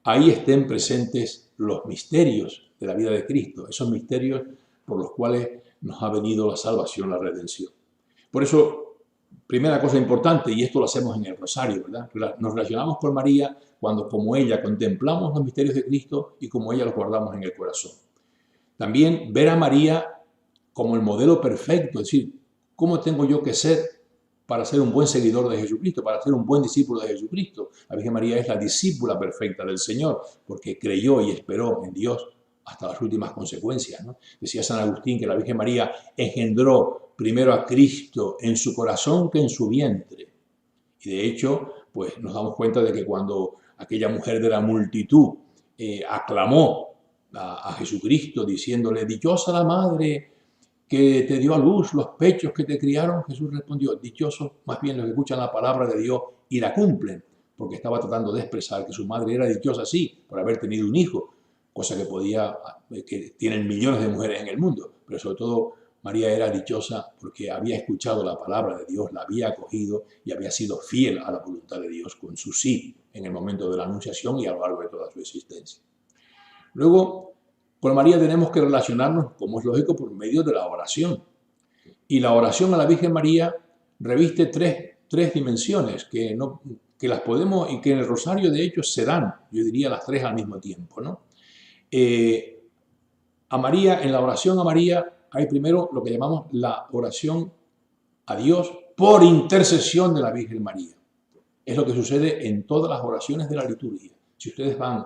ahí estén presentes los misterios de la vida de Cristo, esos misterios por los cuales nos ha venido la salvación, la redención. Por eso, primera cosa importante, y esto lo hacemos en el rosario, ¿verdad? Nos relacionamos con María cuando, como ella, contemplamos los misterios de Cristo y como ella los guardamos en el corazón. También ver a María como el modelo perfecto, es decir, ¿cómo tengo yo que ser para ser un buen seguidor de Jesucristo, para ser un buen discípulo de Jesucristo? La Virgen María es la discípula perfecta del Señor, porque creyó y esperó en Dios hasta las últimas consecuencias, ¿no? Decía San Agustín que la Virgen María engendró primero a Cristo en su corazón que en su vientre. Y de hecho, pues nos damos cuenta de que cuando aquella mujer de la multitud aclamó a Jesucristo diciéndole, dichosa la madre que te dio a luz, los pechos que te criaron, Jesús respondió, dichosos más bien los que escuchan la palabra de Dios y la cumplen, porque estaba tratando de expresar que su madre era dichosa, sí, por haber tenido un hijo, cosa que tienen millones de mujeres en el mundo, pero sobre todo María era dichosa porque había escuchado la palabra de Dios, la había acogido y había sido fiel a la voluntad de Dios con su sí en el momento de la anunciación y a lo largo de toda su existencia. Luego, con María tenemos que relacionarnos, como es lógico, por medio de la oración. Y la oración a la Virgen María reviste tres dimensiones que las podemos y que en el rosario de hecho se dan, yo diría las tres al mismo tiempo, ¿no? A María, en la oración a María hay primero lo que llamamos la oración a Dios por intercesión de la Virgen María. Es lo que sucede en todas las oraciones de la liturgia. Si ustedes van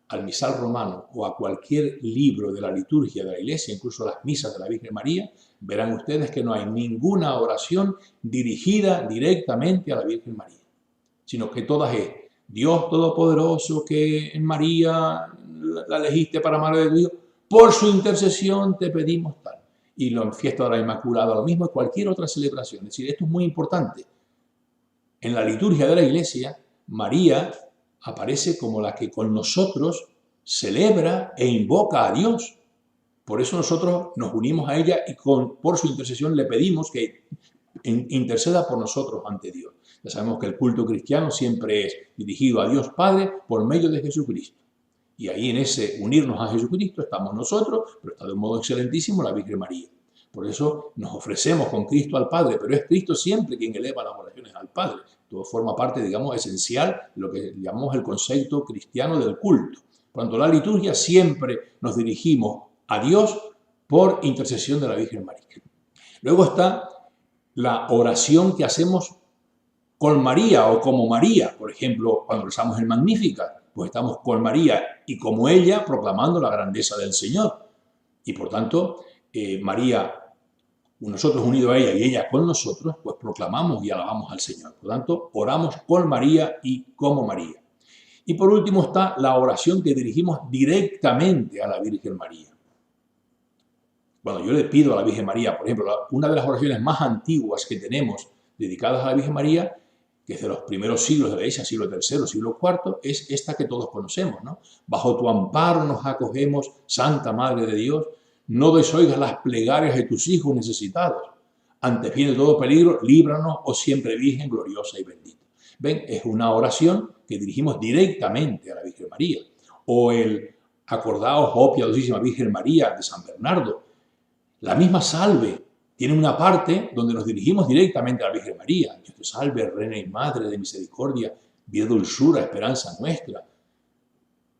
al misal romano o a cualquier libro de la liturgia de la Iglesia, incluso las misas de la Virgen María, verán ustedes que no hay ninguna oración dirigida directamente a la Virgen María, sino que todas es Dios Todopoderoso, que en María la elegiste para Madre de Dios, por su intercesión te pedimos tal. Y en fiesta de la Inmaculada lo mismo, cualquier otra celebración. Es decir, esto es muy importante. En la liturgia de la Iglesia, María aparece como la que con nosotros celebra e invoca a Dios. Por eso nosotros nos unimos a ella y por su intercesión le pedimos que interceda por nosotros ante Dios. Ya sabemos que el culto cristiano siempre es dirigido a Dios Padre por medio de Jesucristo. Y ahí en ese unirnos a Jesucristo estamos nosotros, pero está de un modo excelentísimo la Virgen María. Por eso nos ofrecemos con Cristo al Padre, pero es Cristo siempre quien eleva las oraciones al Padre. Todo forma parte, digamos, esencial de lo que llamamos el concepto cristiano del culto. Por tanto, la liturgia siempre nos dirigimos a Dios por intercesión de la Virgen María. Luego está la oración que hacemos con María o como María. Por ejemplo, cuando rezamos el Magnificat, pues estamos con María y como ella proclamando la grandeza del Señor. Y por tanto, María, nosotros unidos a ella y ella con nosotros, pues proclamamos y alabamos al Señor. Por tanto, oramos con María y como María. Y por último está la oración que dirigimos directamente a la Virgen María. Cuando yo le pido a la Virgen María, por ejemplo, una de las oraciones más antiguas que tenemos dedicadas a la Virgen María, que es de los primeros siglos de la Iglesia, siglo III, siglo IV, es esta que todos conocemos, ¿no? Bajo tu amparo nos acogemos, Santa Madre de Dios, no desoigas las plegarias de tus hijos necesitados. Ante fin de todo peligro, líbranos, oh siempre Virgen gloriosa y bendita. ¿Ven? Es una oración que dirigimos directamente a la Virgen María. O el acordaos, oh piadosísima Virgen María de San Bernardo. La misma salve tiene una parte donde nos dirigimos directamente a la Virgen María. Dios te salve, Reina y Madre de misericordia, vida, dulzura, esperanza nuestra.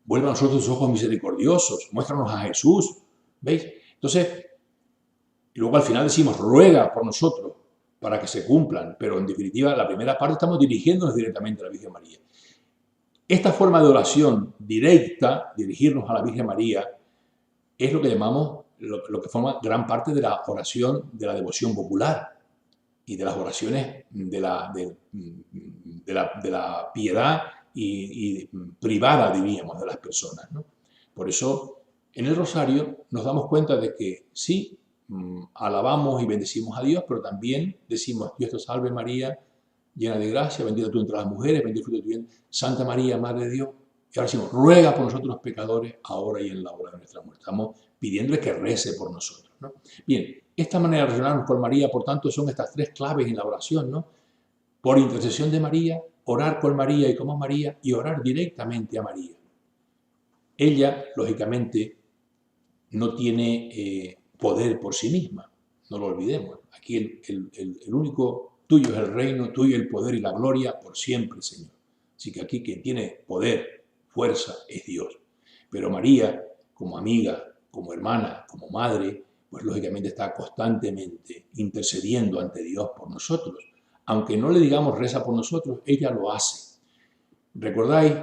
Vuelve a nosotros tus ojos misericordiosos, muéstranos a Jesús. ¿Veis? Entonces, y luego al final decimos, ruega por nosotros para que se cumplan. Pero en definitiva, la primera parte estamos dirigiéndonos directamente a la Virgen María. Esta forma de oración directa, dirigirnos a la Virgen María, es lo que llamamos lo que forma gran parte de la oración de la devoción popular y de las oraciones de la piedad y privada, diríamos, de las personas, ¿no? Por eso, en el rosario nos damos cuenta de que sí, alabamos y bendecimos a Dios, pero también decimos, Dios te salve María, llena de gracia, bendita tú entre las mujeres, bendito el fruto de tu vientre, Santa María, Madre de Dios. Y ahora decimos, ruega por nosotros los pecadores, ahora y en la hora de nuestra muerte. Estamos pidiéndole que rece por nosotros, ¿no? Bien, esta manera de relacionarnos con María, por tanto, son estas tres claves en la oración, ¿no? Por intercesión de María, orar con María y como María, y orar directamente a María. Ella, lógicamente, no tiene poder por sí misma, no lo olvidemos. Aquí el único, tuyo es el reino, tuyo el poder y la gloria por siempre, Señor. Así que aquí quien tiene poder, fuerza, es Dios. Pero María, como amiga, como hermana, como madre, pues lógicamente está constantemente intercediendo ante Dios por nosotros. Aunque no le digamos reza por nosotros, ella lo hace. ¿Recordáis?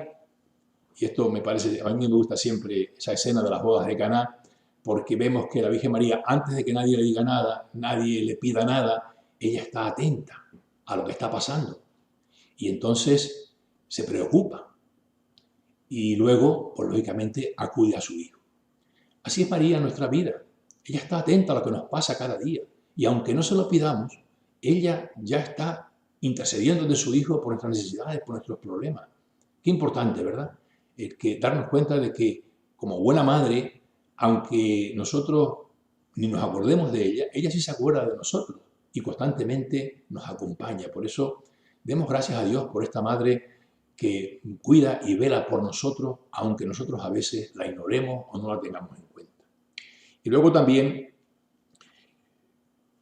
Y esto me parece, a mí me gusta siempre esa escena de las bodas de Caná, porque vemos que la Virgen María, antes de que nadie le diga nada, nadie le pida nada, ella está atenta a lo que está pasando. Y entonces se preocupa. Y luego, pues lógicamente, acude a su hijo. Así es María en nuestra vida. Ella está atenta a lo que nos pasa cada día. Y aunque no se lo pidamos, ella ya está intercediendo de su hijo por nuestras necesidades, por nuestros problemas. Qué importante, ¿verdad? Que darnos cuenta de que, como buena madre, aunque nosotros ni nos acordemos de ella, ella sí se acuerda de nosotros y constantemente nos acompaña. Por eso, demos gracias a Dios por esta madre que cuida y vela por nosotros, aunque nosotros a veces la ignoremos o no la tengamos en cuenta. Y luego también,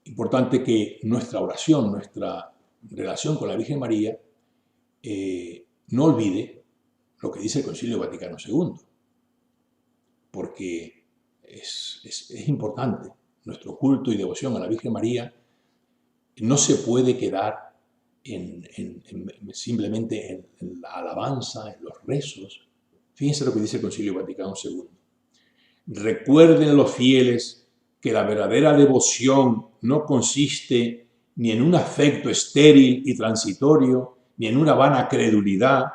importante que nuestra oración, nuestra relación con la Virgen María, no olvide lo que dice el Concilio Vaticano II, porque es importante. Nuestro culto y devoción a la Virgen María no se puede quedar simplemente en la alabanza, en los rezos. Fíjense lo que dice el Concilio Vaticano II. Recuerden los fieles que la verdadera devoción no consiste ni en un afecto estéril y transitorio, ni en una vana credulidad,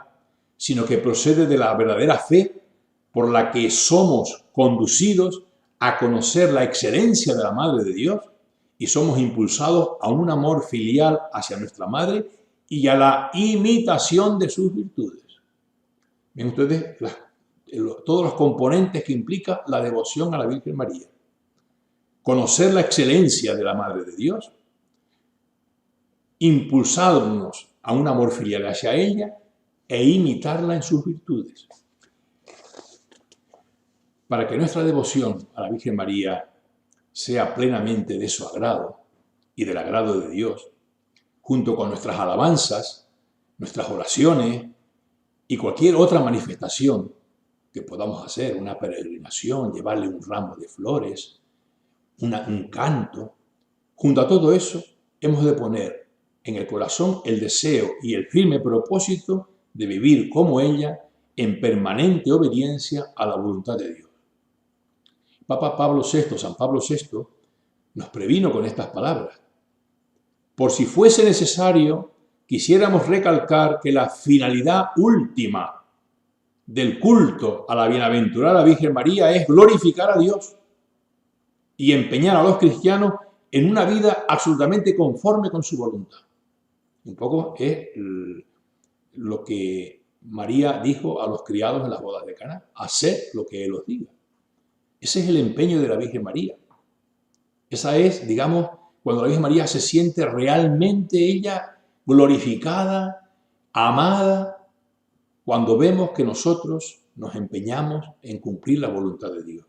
sino que procede de la verdadera fe por la que somos conducidos a conocer la excelencia de la Madre de Dios y somos impulsados a un amor filial hacia nuestra Madre y a la imitación de sus virtudes. Ven ustedes todos los componentes que implica la devoción a la Virgen María. Conocer la excelencia de la Madre de Dios, impulsarnos a un amor filial hacia ella e imitarla en sus virtudes. Para que nuestra devoción a la Virgen María sea plenamente de su agrado y del agrado de Dios, junto con nuestras alabanzas, nuestras oraciones y cualquier otra manifestación que podamos hacer, una peregrinación, llevarle un ramo de flores, un canto, junto a todo eso hemos de poner en el corazón el deseo y el firme propósito de vivir como ella en permanente obediencia a la voluntad de Dios. San Pablo VI, nos previno con estas palabras. Por si fuese necesario, quisiéramos recalcar que la finalidad última del culto a la bienaventurada Virgen María es glorificar a Dios y empeñar a los cristianos en una vida absolutamente conforme con su voluntad. Un poco es lo que María dijo a los criados en las bodas de Caná: haced lo que Él os diga. Ese es el empeño de la Virgen María. Esa es, digamos, cuando la Virgen María se siente realmente ella glorificada, amada, cuando vemos que nosotros nos empeñamos en cumplir la voluntad de Dios.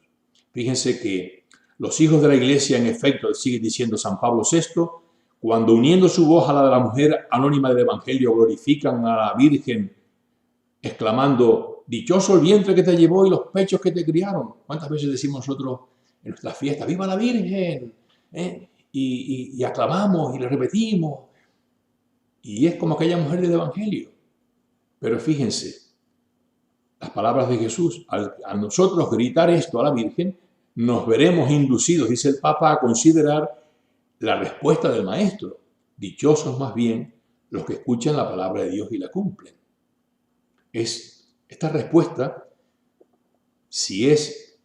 Fíjense que los hijos de la Iglesia, en efecto, sigue diciendo San Pablo VI, cuando uniendo su voz a la de la mujer anónima del Evangelio glorifican a la Virgen, exclamando: dichoso el vientre que te llevó y los pechos que te criaron. ¿Cuántas veces decimos nosotros en nuestras fiestas: ¡viva la Virgen! Y aclamamos y le repetimos. Y es como aquella mujer del Evangelio. Pero fíjense, las palabras de Jesús, a nosotros gritar esto a la Virgen, nos veremos inducidos, dice el Papa, a considerar la respuesta del Maestro. Dichosos más bien los que escuchan la palabra de Dios y la cumplen. Esta respuesta, si es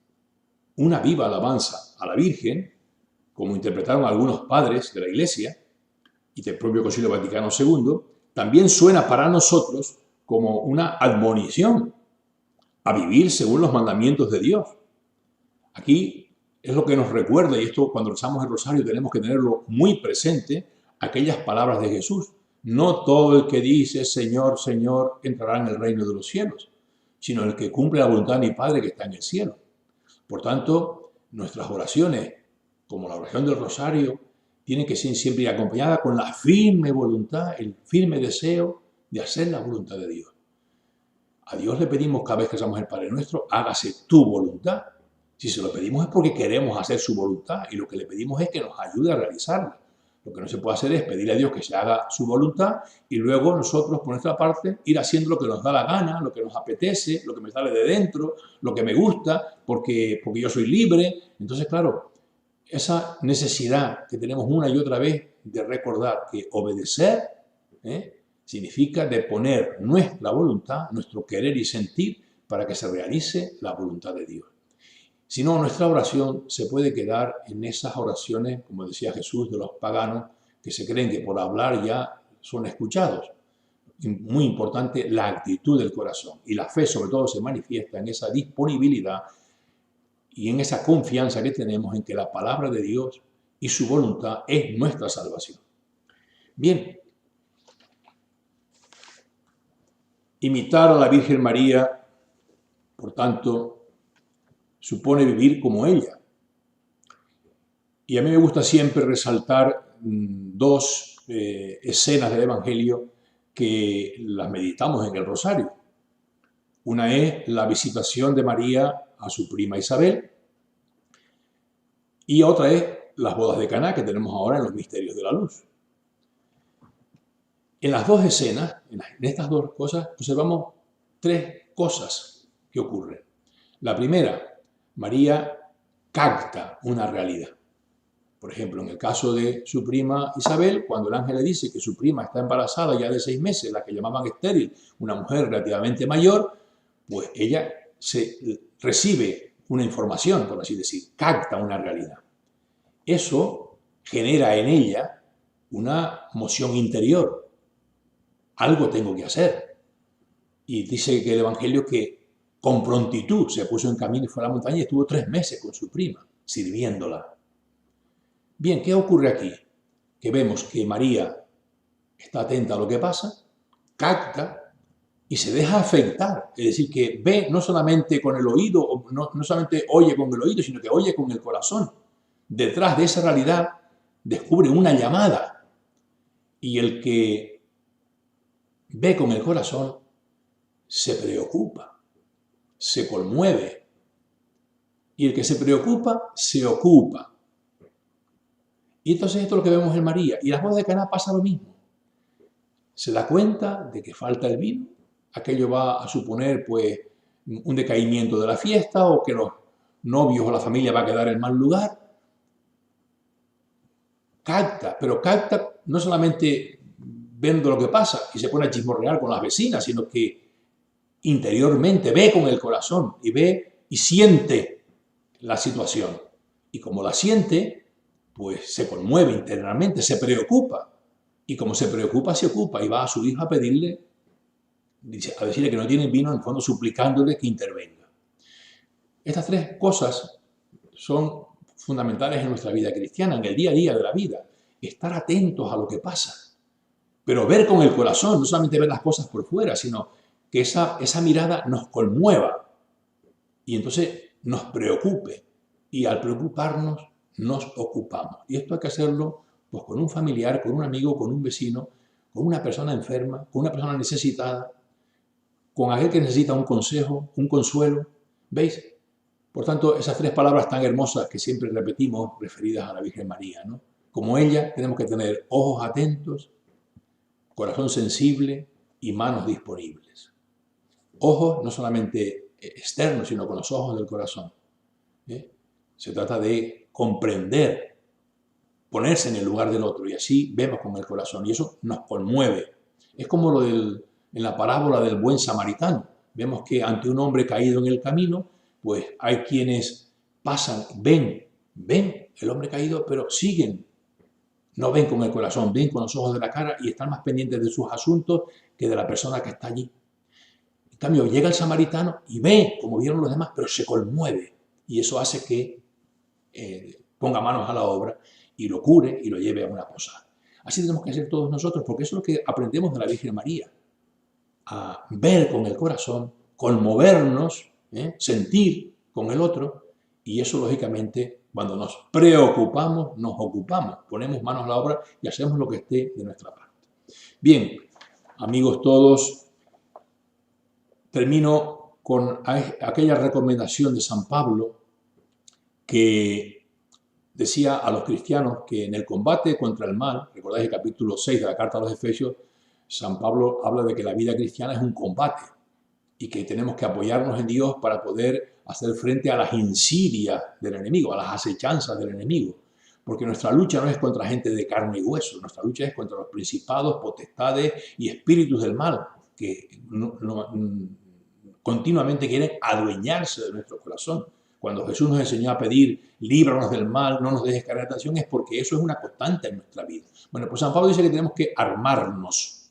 una viva alabanza a la Virgen, como interpretaron algunos padres de la Iglesia y del propio Concilio Vaticano II, también suena para nosotros como una admonición a vivir según los mandamientos de Dios. Aquí es lo que nos recuerda, y esto cuando rezamos el rosario tenemos que tenerlo muy presente, aquellas palabras de Jesús: no todo el que dice Señor, Señor entrará en el reino de los cielos, sino el que cumple la voluntad de mi Padre que está en el cielo. Por tanto, nuestras oraciones, como la oración del rosario, tienen que ser siempre acompañadas con la firme voluntad, el firme deseo de hacer la voluntad de Dios. A Dios le pedimos cada vez que hacemos el Padre Nuestro: hágase tu voluntad. Si se lo pedimos es porque queremos hacer su voluntad y lo que le pedimos es que nos ayude a realizarla. Lo que no se puede hacer es pedirle a Dios que se haga su voluntad y luego nosotros, por nuestra parte, ir haciendo lo que nos da la gana, lo que nos apetece, lo que me sale de dentro, lo que me gusta, porque yo soy libre. Entonces, claro, esa necesidad que tenemos una y otra vez de recordar que obedecer significa de poner nuestra voluntad, nuestro querer y sentir para que se realice la voluntad de Dios. Si no, nuestra oración se puede quedar en esas oraciones, como decía Jesús, de los paganos, que se creen que por hablar ya son escuchados. Muy importante la actitud del corazón. Y la fe, sobre todo, se manifiesta en esa disponibilidad y en esa confianza que tenemos en que la palabra de Dios y su voluntad es nuestra salvación. Bien, imitar a la Virgen María, por tanto, supone vivir como ella. Y a mí me gusta siempre resaltar dos escenas del Evangelio que las meditamos en el Rosario. Una es la visitación de María a su prima Isabel y otra es las bodas de Caná que tenemos ahora en los misterios de la luz. En las dos escenas, en estas dos cosas, observamos tres cosas que ocurren. La primera, María capta una realidad. Por ejemplo, en el caso de su prima Isabel, cuando el ángel le dice que su prima está embarazada ya de 6 meses, la que llamaban estéril, una mujer relativamente mayor, pues ella recibe una información, por así decir, capta una realidad. Eso genera en ella una moción interior. Algo tengo que hacer. Y dice que el Evangelio que con prontitud se puso en camino y fue a la montaña y estuvo 3 meses con su prima, sirviéndola. Bien, ¿qué ocurre aquí? Que vemos que María está atenta a lo que pasa, capta y se deja afectar. Es decir, que ve no solamente con el oído, no solamente oye con el oído, sino que oye con el corazón. Detrás de esa realidad descubre una llamada. Y el que ve con el corazón se preocupa, se conmueve. Y el que se preocupa, se ocupa. Y entonces esto es lo que vemos en María. Y en las bodas de Caná pasa lo mismo. Se da cuenta de que falta el vino. Aquello va a suponer pues un decaimiento de la fiesta o que los novios o la familia va a quedar en mal lugar. Capta, pero capta no solamente viendo lo que pasa y se pone a chismorrear con las vecinas, sino que interiormente ve con el corazón y ve y siente la situación. Y como la siente, pues se conmueve internamente, se preocupa. Y como se preocupa, se ocupa y va a su hija a pedirle, a decirle que no tiene vino, en el fondo suplicándole que intervenga. Estas tres cosas son fundamentales en nuestra vida cristiana, en el día a día de la vida. Estar atentos a lo que pasa, pero ver con el corazón, no solamente ver las cosas por fuera, sino que esa mirada nos conmueva y entonces nos preocupe. Y al preocuparnos, nos ocupamos. Y esto hay que hacerlo pues, con un familiar, con un amigo, con un vecino, con una persona enferma, con una persona necesitada, con aquel que necesita un consejo, un consuelo. ¿Veis? Por tanto, esas tres palabras tan hermosas que siempre repetimos referidas a la Virgen María, ¿no? Como ella, tenemos que tener ojos atentos, corazón sensible y manos disponibles. Ojos no solamente externos, sino con los ojos del corazón. Se trata de comprender, ponerse en el lugar del otro y así vemos con el corazón y eso nos conmueve. Es como en la parábola del buen samaritano. Vemos que ante un hombre caído en el camino, pues hay quienes pasan, ven el hombre caído, pero siguen. No ven con el corazón, ven con los ojos de la cara y están más pendientes de sus asuntos que de la persona que está allí. En cambio, llega el samaritano y ve, como vieron los demás, pero se conmueve. Y eso hace que ponga manos a la obra y lo cure y lo lleve a una posada. Así tenemos que hacer todos nosotros, porque eso es lo que aprendemos de la Virgen María. A ver con el corazón, conmovernos, sentir con el otro, y eso lógicamente cuando nos preocupamos, nos ocupamos, ponemos manos a la obra y hacemos lo que esté de nuestra parte. Bien, amigos todos, termino con aquella recomendación de San Pablo que decía a los cristianos que en el combate contra el mal, recordáis el capítulo 6 de la carta a los Efesios, San Pablo habla de que la vida cristiana es un combate y que tenemos que apoyarnos en Dios para poder hacer frente a las insidias del enemigo, a las acechanzas del enemigo. Porque nuestra lucha no es contra gente de carne y hueso, nuestra lucha es contra los principados, potestades y espíritus del mal que continuamente quieren adueñarse de nuestro corazón. Cuando Jesús nos enseñó a pedir, líbranos del mal, no nos dejes caer en la tentación, es porque eso es una constante en nuestra vida. Bueno, pues San Pablo dice que tenemos que armarnos,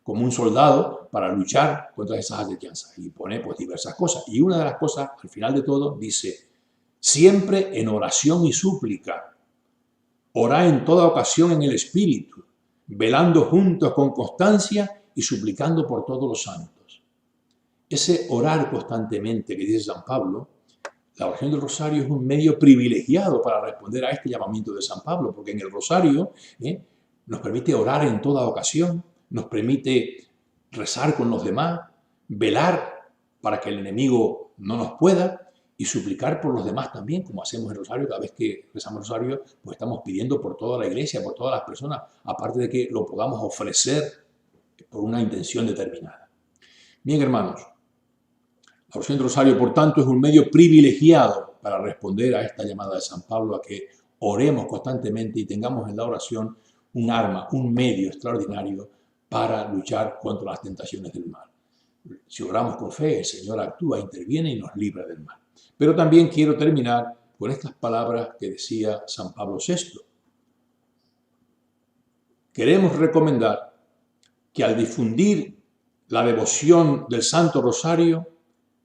como un soldado para luchar contra esas acechanzas. Y pone pues diversas cosas. Y una de las cosas, al final de todo, dice, siempre en oración y súplica. Orad en toda ocasión en el Espíritu, velando juntos con constancia y suplicando por todos los santos. Ese orar constantemente que dice San Pablo, la oración del rosario es un medio privilegiado para responder a este llamamiento de San Pablo, porque en el rosario nos permite orar en toda ocasión, nos permite rezar con los demás, velar para que el enemigo no nos pueda y suplicar por los demás también, como hacemos el rosario. Cada vez que rezamos el rosario, pues estamos pidiendo por toda la iglesia, por todas las personas, aparte de que lo podamos ofrecer por una intención determinada. Bien, hermanos, la oración del rosario, por tanto, es un medio privilegiado para responder a esta llamada de San Pablo a que oremos constantemente y tengamos en la oración un arma, un medio extraordinario para luchar contra las tentaciones del mal. Si oramos con fe, el Señor actúa, interviene y nos libra del mal. Pero también quiero terminar con estas palabras que decía San Pablo VI. Queremos recomendar que al difundir la devoción del Santo Rosario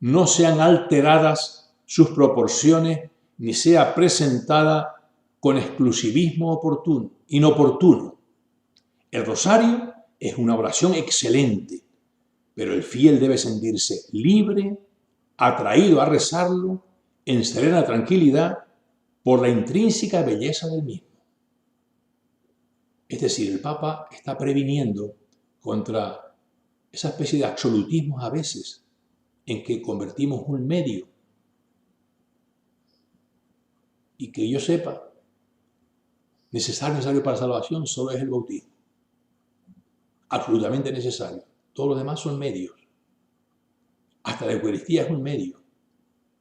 no sean alteradas sus proporciones ni sea presentada con exclusivismo inoportuno. El rosario es una oración excelente, pero el fiel debe sentirse libre, atraído a rezarlo en serena tranquilidad por la intrínseca belleza del mismo. Es decir, el Papa está previniendo contra esa especie de absolutismos a veces en que convertimos un medio. Y que yo sepa, necesario para la salvación solo es el bautismo. Absolutamente necesario. Todos los demás son medios. Hasta la Eucaristía es un medio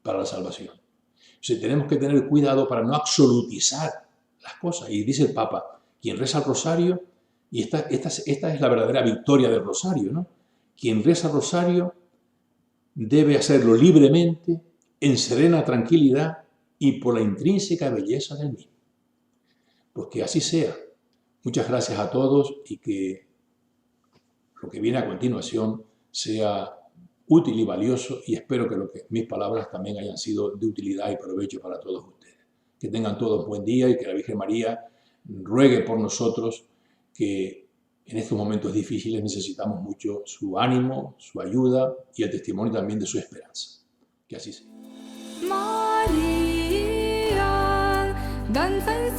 para la salvación. Entonces tenemos que tener cuidado para no absolutizar las cosas. Y dice el Papa, quien reza el rosario, y esta es la verdadera victoria del rosario, ¿no? Quien reza el rosario debe hacerlo libremente, en serena tranquilidad y por la intrínseca belleza del mismo. Pues que así sea. Muchas gracias a todos y que lo que viene a continuación sea útil y valioso, y espero que mis palabras también hayan sido de utilidad y provecho para todos ustedes. Que tengan todos buen día y que la Virgen María ruegue por nosotros, que en estos momentos difíciles necesitamos mucho su ánimo, su ayuda y el testimonio también de su esperanza. Que así sea. María, danza en